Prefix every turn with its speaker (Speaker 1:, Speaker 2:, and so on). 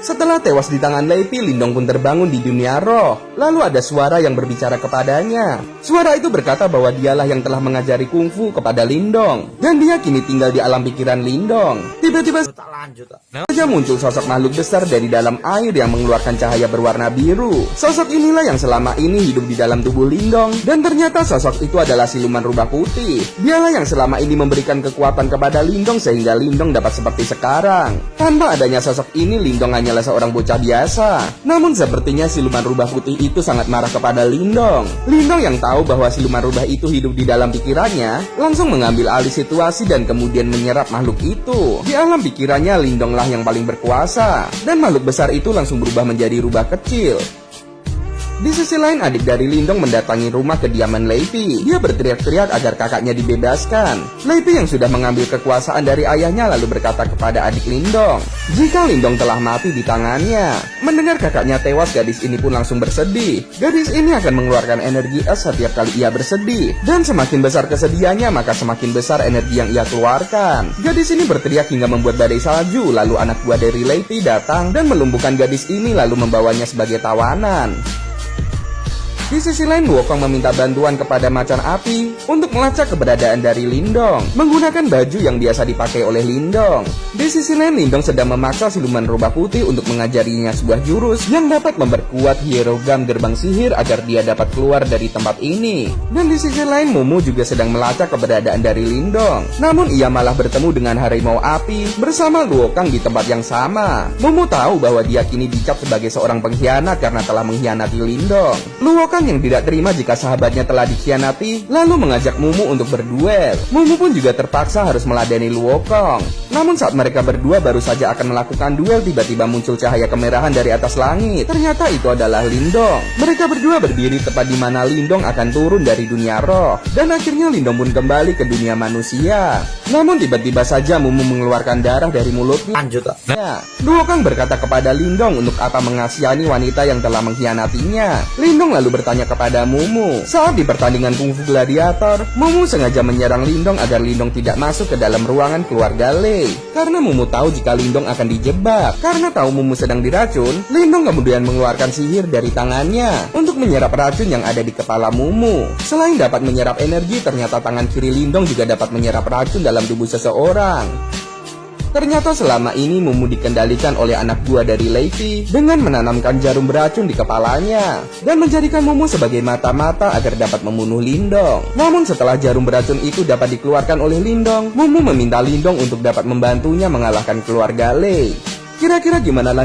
Speaker 1: Setelah tewas di tangan Lei-Pi, Lindong pun terbangun di dunia roh. Lalu ada suara yang berbicara kepadanya. Suara itu berkata bahwa dialah yang telah mengajari kungfu kepada Lindong, dan dia kini tinggal di alam pikiran Lindong. Tiba-tiba saja muncul sosok makhluk besar dari dalam air yang mengeluarkan cahaya berwarna biru. Sosok inilah yang selama ini hidup di dalam tubuh Lindong, dan ternyata sosok itu adalah siluman rubah putih. Dialah yang selama ini memberikan kekuatan kepada Lindong sehingga Lindong dapat seperti sekarang. Tanpa adanya sosok ini, Lindong hanyalah seorang bocah biasa. Namun sepertinya siluman rubah putih itu sangat marah kepada Lindong. Lindong yang tahu bahwa siluman rubah itu hidup di dalam pikirannya, langsung mengambil alih situasi dan kemudian menyerap makhluk itu. Di alam pikirannya, Lindonglah yang paling berkuasa, dan makhluk besar itu langsung berubah menjadi rubah kecil. Di sisi lain, adik dari Lindong mendatangi rumah kediaman Lei-Pi. Dia berteriak-teriak agar kakaknya dibebaskan. Lei-Pi yang sudah mengambil kekuasaan dari ayahnya lalu berkata kepada adik Lindong, jika Lindong telah mati di tangannya. Mendengar kakaknya tewas, gadis ini pun langsung bersedih. Gadis ini akan mengeluarkan energi es setiap kali ia bersedih, dan semakin besar kesedihannya maka semakin besar energi yang ia keluarkan. Gadis ini berteriak hingga membuat badai salju. Lalu anak buah dari Lei-Pi datang dan melumpuhkan gadis ini lalu membawanya sebagai tawanan. Di sisi lain, Wukong meminta bantuan kepada macan api untuk melacak keberadaan dari Lindong menggunakan baju yang biasa dipakai oleh Lindong. Di sisi lain, Lindong sedang memaksa siluman rubah putih untuk mengajarinya sebuah jurus yang dapat memperkuat hierogram gerbang sihir agar dia dapat keluar dari tempat ini. Dan di sisi lain, Mumu juga sedang melacak keberadaan dari Lindong. Namun ia malah bertemu dengan harimau api bersama Wukong di tempat yang sama. Mumu tahu bahwa dia kini dicap sebagai seorang pengkhianat karena telah mengkhianati Lindong. Wukong yang tidak terima jika sahabatnya telah dikhianati, lalu mengajak Mumu untuk berduel. Mumu pun juga terpaksa harus meladeni Wukong. Namun saat mereka berdua baru saja akan melakukan duel, tiba-tiba muncul cahaya kemerahan dari atas langit. Ternyata itu adalah Lindong. Mereka berdua berdiri tepat di mana Lindong akan turun dari dunia roh, dan akhirnya Lindong pun kembali ke dunia manusia. Namun tiba-tiba saja Mumu mengeluarkan darah dari mulutnya. Wukong berkata kepada Lindong untuk apa mengasihani wanita yang telah mengkhianatinya. Lindong lalu bertanya kepada Mumu. Saat di pertandingan kungfu gladiator, Mumu sengaja menyerang Lindong agar Lindong tidak masuk ke dalam ruangan keluarga Lei. Karena Mumu tahu jika Lindong akan dijebak. Karena tahu Mumu sedang diracun, Lindong kemudian mengeluarkan sihir dari tangannya untuk menyerap racun yang ada di kepala Mumu. Selain dapat menyerap energi, ternyata tangan kiri Lindong juga dapat menyerap racun dalam tubuh seseorang. Ternyata selama ini Mumu dikendalikan oleh anak buah dari Lei-Pi dengan menanamkan jarum beracun di kepalanya dan menjadikan Mumu sebagai mata-mata agar dapat membunuh Lindong. Namun setelah jarum beracun itu dapat dikeluarkan oleh Lindong, Mumu meminta Lindong untuk dapat membantunya mengalahkan keluarga Lei. Kira-kira gimana lanjut